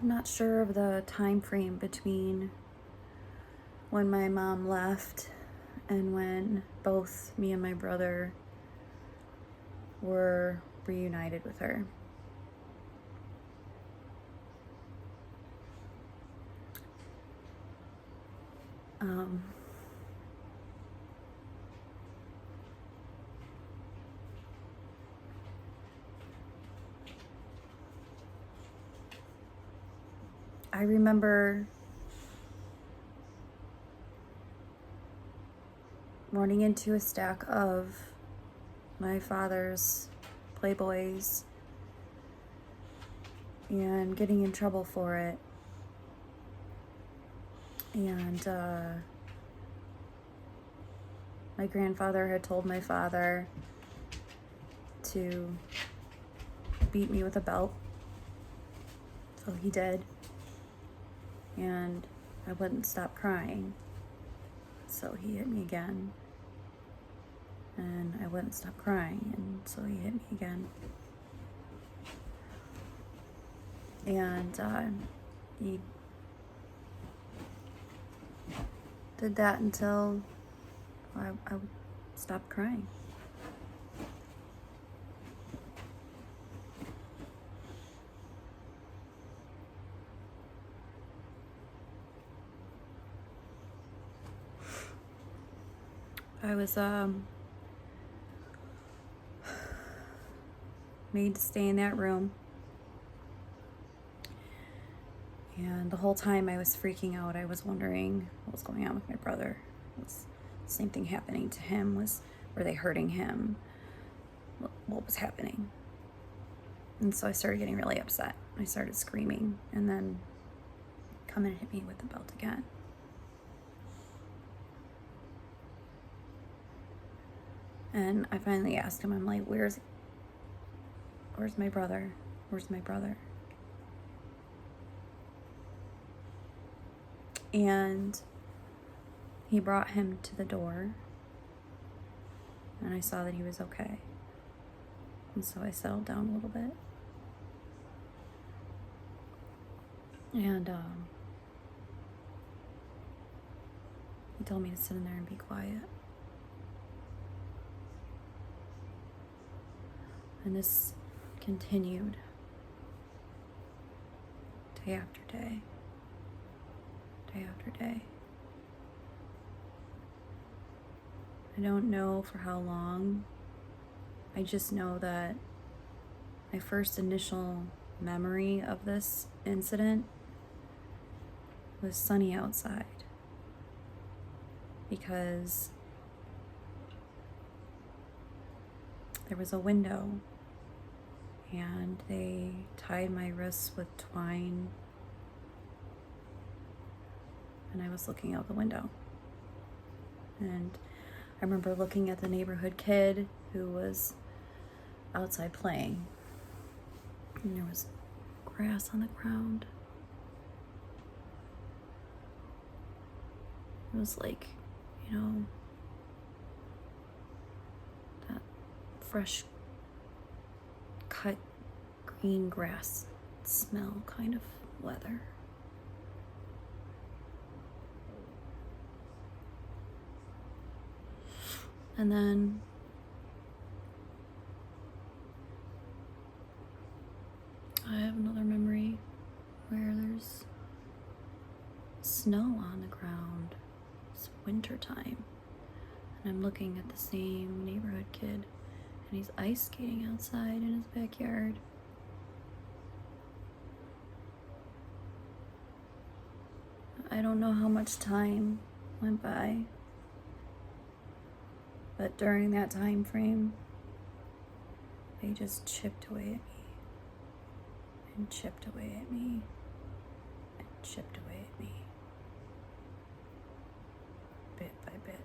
I'm not sure of the time frame between when my mom left and when both me and my brother were reunited with her. I remember running into a stack of my father's Playboys and getting in trouble for it. And my grandfather had told my father to beat me with a belt. So he did. And I wouldn't stop crying. So he hit me again. And I wouldn't stop crying. And so he hit me again. And he did that until I stopped crying. I was made to stay in that room. And the whole time I was freaking out. I was wondering what was going on with my brother. Was the same thing happening to him? Were they hurting him? What was happening? And so I started getting really upset. I started screaming, and then come and hit me with the belt again. And I finally asked him, I'm like, where's my brother? Where's my brother? And he brought him to the door, and I saw that he was okay. And so I settled down a little bit. And he told me to sit in there and be quiet. And this continued day after day, day after day. I don't know for how long. I just know that my first initial memory of this incident was sunny outside, because there was a window and they tied my wrists with twine, and I was looking out the window. And I remember looking at the neighborhood kid who was outside playing, and there was grass on the ground. It was like, that fresh cut green grass smell kind of weather. And then I have another memory where there's snow on the ground. It's winter time, and I'm looking at the same neighborhood kid, and he's ice skating outside in his backyard. I don't know how much time went by, but during that time frame, they just chipped away at me, and chipped away at me, and chipped away at me, bit by bit,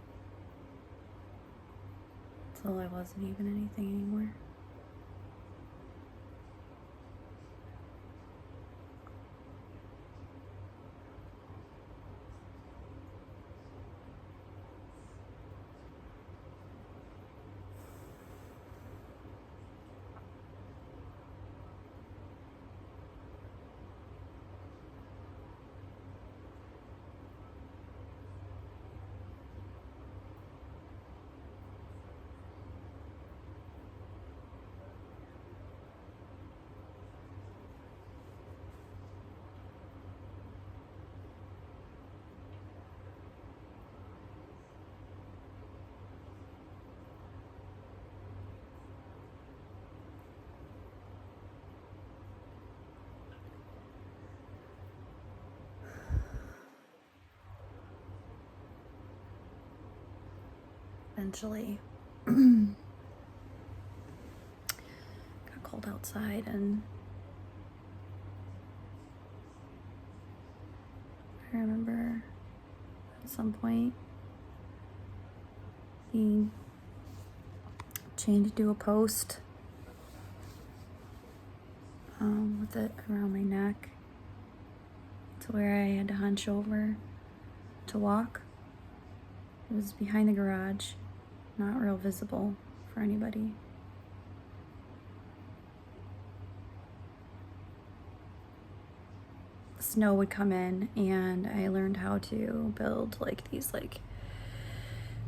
till I wasn't even anything anymore. eventually got cold outside, and I remember at some point being chained to do a post with it around my neck to where I had to hunch over to walk. It was behind the garage, not real visible for anybody. Snow would come in, and I learned how to build like these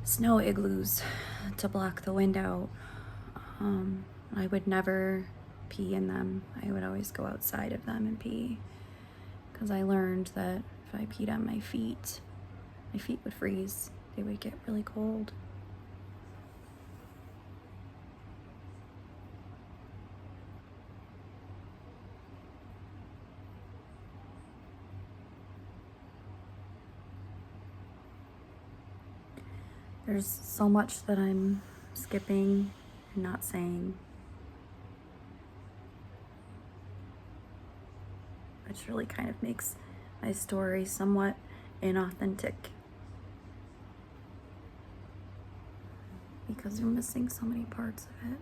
snow igloos to block the wind out. I would never pee in them. I would always go outside of them and pee, because I learned that if I peed on my feet would freeze. They would get really cold. There's so much that I'm skipping and not saying, which really kind of makes my story somewhat inauthentic, because we're missing so many parts of it.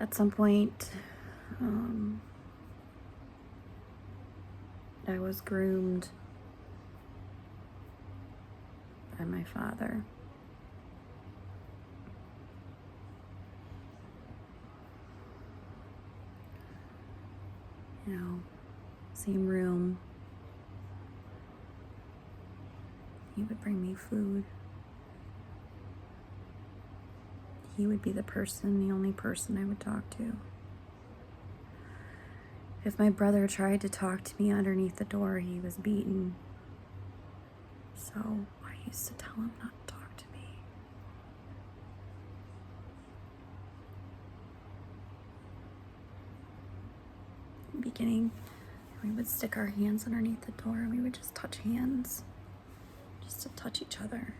At some point, I was groomed by my father. You know, same room. He would bring me food. He would be the only person I would talk to. If my brother tried to talk to me underneath the door, he was beaten. So I used to tell him not to talk to me. In the beginning, we would stick our hands underneath the door and we would just touch hands, just to touch each other.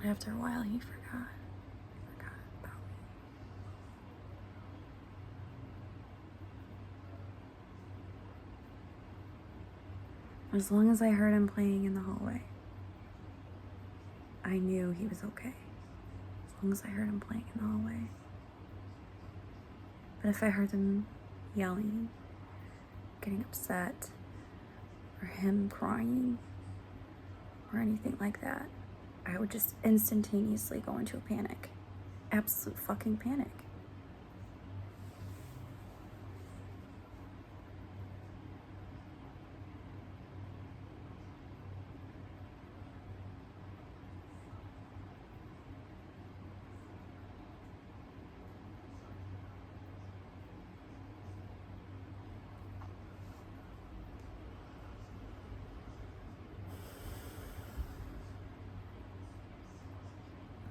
After a while, he forgot about me. As long as I heard him playing in the hallway, I knew he was okay. As long as I heard him playing in the hallway. But if I heard him yelling, getting upset, or him crying, or anything like that, I would just instantaneously go into a panic. Absolute fucking panic.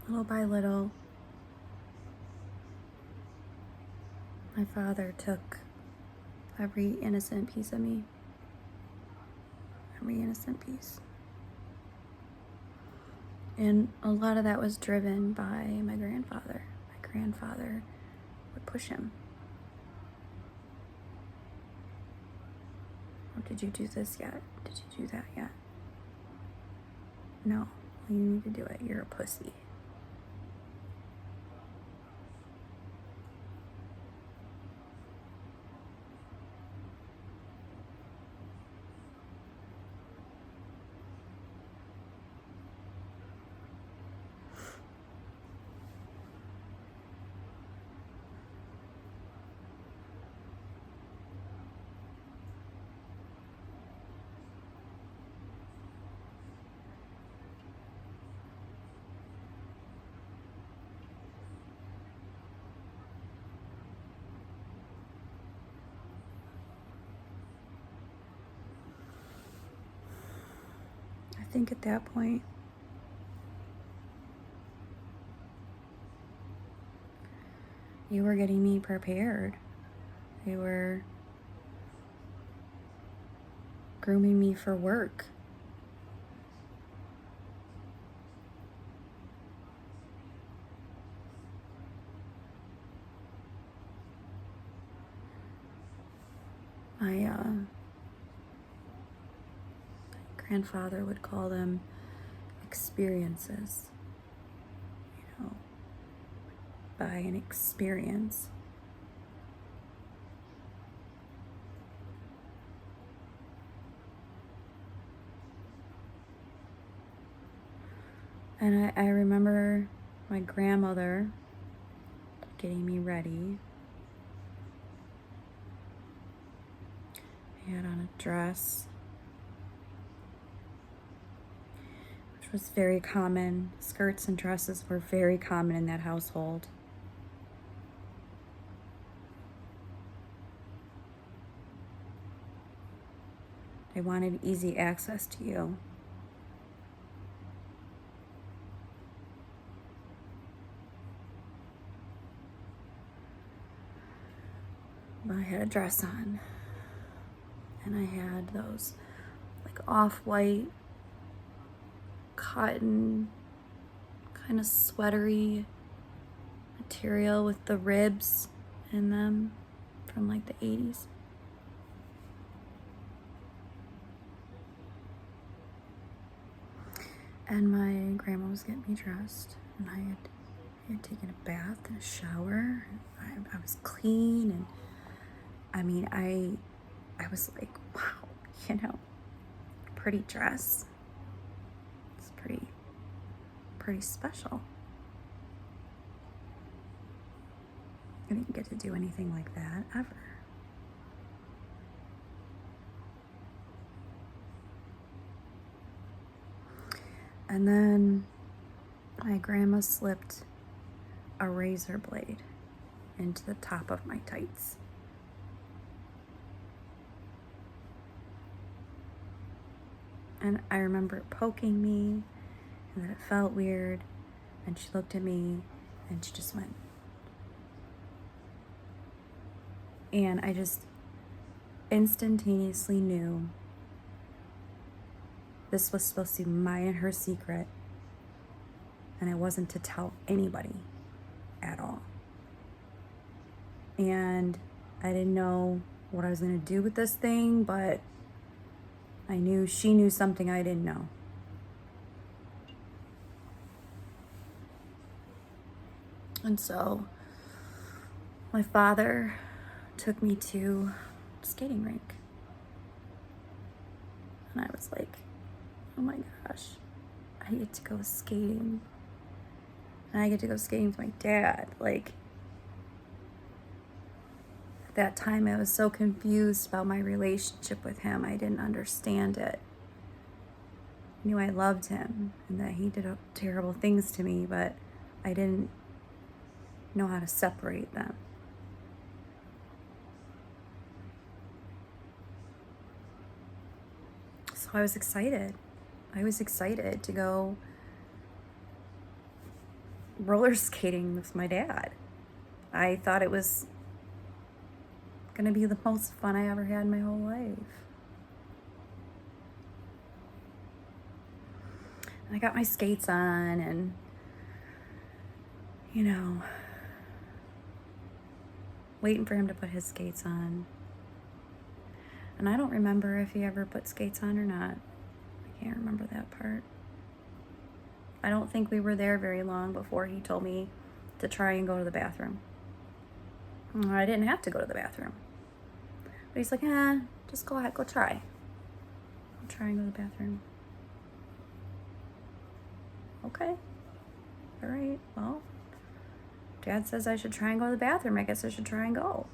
Little by little, my father took every innocent piece of me. Every innocent piece. And a lot of that was driven by my grandfather. My grandfather would push him. Oh, did you do this yet? Did you do that yet? No, you need to do it. You're a pussy. think at that point, you were getting me prepared. You were grooming me for work. My grandfather would call them experiences, by an experience. And I remember my grandmother getting me ready. I had on a dress, which was very common. Skirts and dresses were very common in that household. They wanted easy access to you. I had a dress on, and I had those like off-white cotton kind of sweatery material with the ribs in them from like the 80s. And my grandma was getting me dressed, and I had taken a bath and a shower. I was clean, and I mean, I was like, wow, pretty dress. It's pretty special. I didn't get to do anything like that ever. And then my grandma slipped a razor blade into the top of my tights. And I remember it poking me, and that it felt weird, and she looked at me, and she just went. And I just instantaneously knew this was supposed to be mine and her secret, and it wasn't to tell anybody at all. And I didn't know what I was going to do with this thing, but I knew she knew something I didn't know. And so my father took me to a skating rink. And I was like, oh my gosh, I get to go skating. And I get to go skating with my dad. Like, at that time, I was so confused about my relationship with him. I didn't understand it. I knew I loved him and that he did terrible things to me, but I didn't know how to separate them. So I was excited. I was excited to go roller skating with my dad. I thought it was gonna be the most fun I ever had in my whole life. And I got my skates on, and waiting for him to put his skates on. And I don't remember if he ever put skates on or not. I can't remember that part. I don't think we were there very long before he told me to try and go to the bathroom. I didn't have to go to the bathroom. But he's like, just go ahead, go try. I'll try and go to the bathroom. Okay. All right, well, Dad says I should try and go to the bathroom. I guess I should try and go.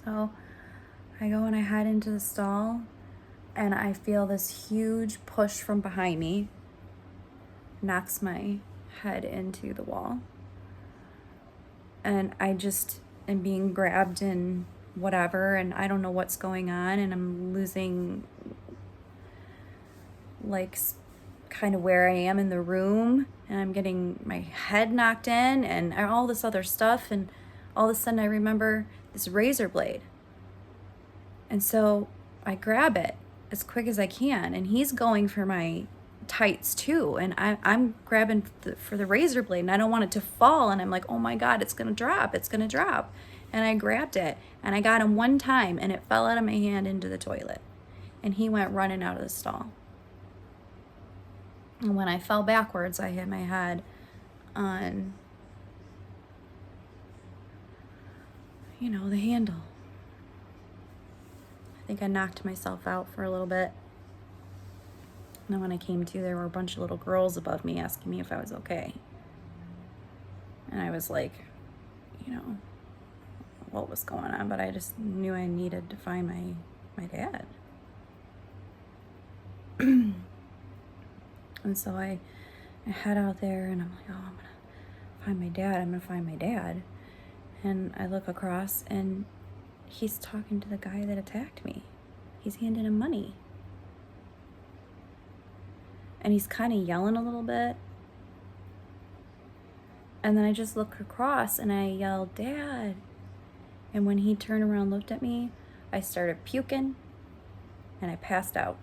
So I go and I head into the stall, and I feel this huge push from behind me, knocks my head into the wall. And I just am being grabbed and whatever, and I don't know what's going on, and I'm losing like kind of where I am in the room, and I'm getting my head knocked in and all this other stuff, and all of a sudden I remember this razor blade. And so I grab it as quick as I can, and he's going for my tights too, and I'm grabbing for the razor blade, and I don't want it to fall, and I'm like, oh my God, it's gonna drop, it's gonna drop. And I grabbed it, and I got him one time, and it fell out of my hand into the toilet, and he went running out of the stall. And when I fell backwards, I hit my head on, the handle. I think I knocked myself out for a little bit. And then when I came to, there were a bunch of little girls above me asking me if I was okay. And I was like, what was going on? But I just knew I needed to find my dad. And so I head out there, and I'm like, oh, I'm gonna find my dad. I'm gonna find my dad. And I look across, and he's talking to the guy that attacked me. He's handing him money. And he's kind of yelling a little bit. And then I just look across, and I yell, Dad. And when he turned around and looked at me, I started puking, and I passed out.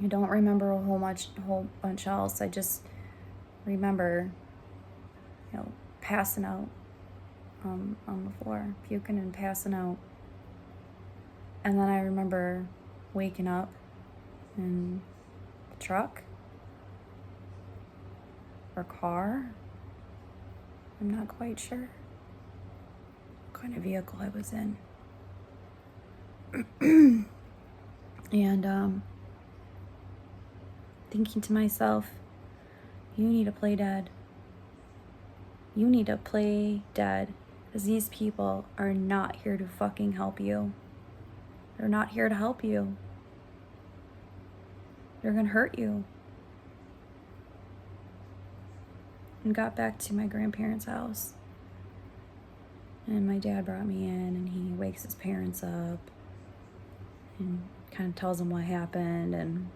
I don't remember a whole bunch else. I just remember, passing out on the floor, puking and passing out. And then I remember waking up in the truck or car. I'm not quite sure what kind of vehicle I was in. And thinking to myself, you need to play dead. You need to play dead, because these people are not here to fucking help you. They're not here to help you. They're gonna hurt you. And got back to my grandparents' house. And my dad brought me in, and he wakes his parents up and kind of tells them what happened. And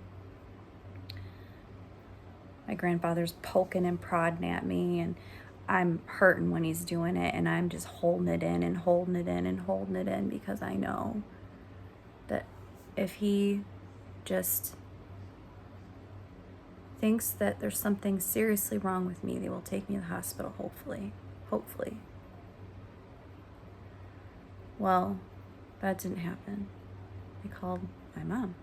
my grandfather's poking and prodding at me, and I'm hurting when he's doing it, and I'm just holding it in and holding it in and holding it in, because I know that if he just thinks that there's something seriously wrong with me, they will take me to the hospital, hopefully. Well, that didn't happen. They called my mom.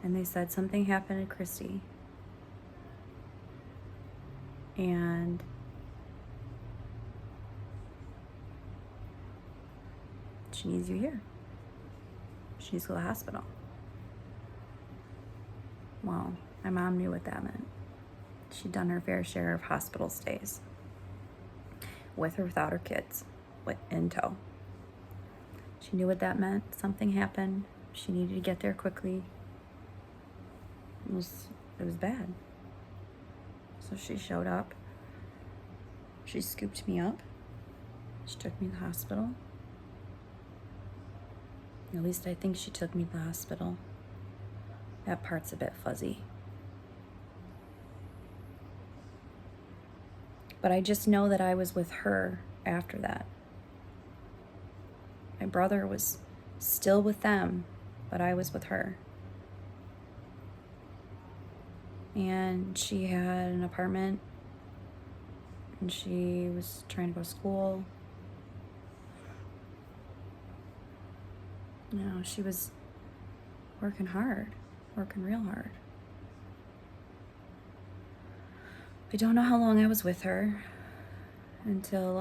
And they said something happened to Christy. And she needs you here. She needs to go to the hospital. Well, my mom knew what that meant. She'd done her fair share of hospital stays, with or without her kids, in tow. She knew what that meant. Something happened. She needed to get there quickly. It was bad. So she showed up. She scooped me up. She took me to the hospital. At least I think she took me to the hospital. That part's a bit fuzzy. But I just know that I was with her after that. My brother was still with them, but I was with her. And she had an apartment, and she was trying to go to school. She was working real hard. I don't know how long I was with her until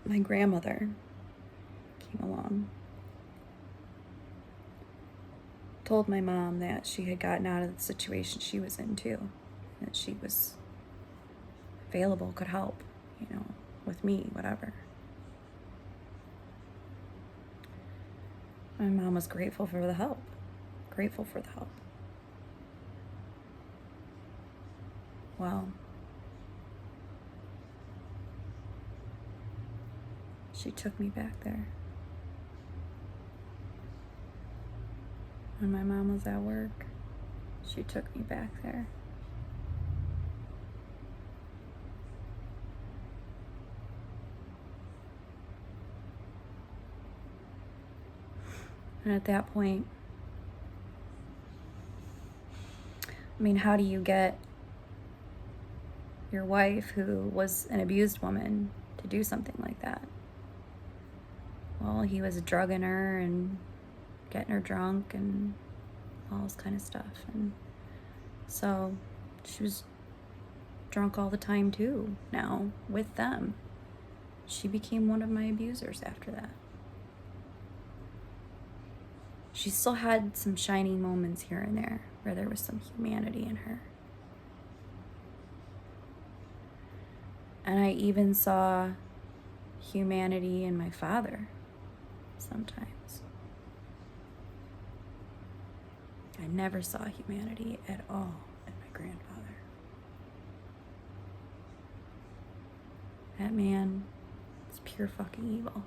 my grandmother came along. Told my mom that she had gotten out of the situation she was in too, that she was available, could help, with me, whatever. My mom was grateful for the help. Well, She took me back there. When my mom was at work, she took me back there. And at that point, I mean, how do you get your wife, who was an abused woman, to do something like that? Well, he was drugging her and getting her drunk and all this kind of stuff. And so she was drunk all the time too, now, with them. She became one of my abusers after that. She still had some shining moments here and there where there was some humanity in her. And I even saw humanity in my father sometimes. I never saw humanity at all in my grandfather. That man is pure fucking evil.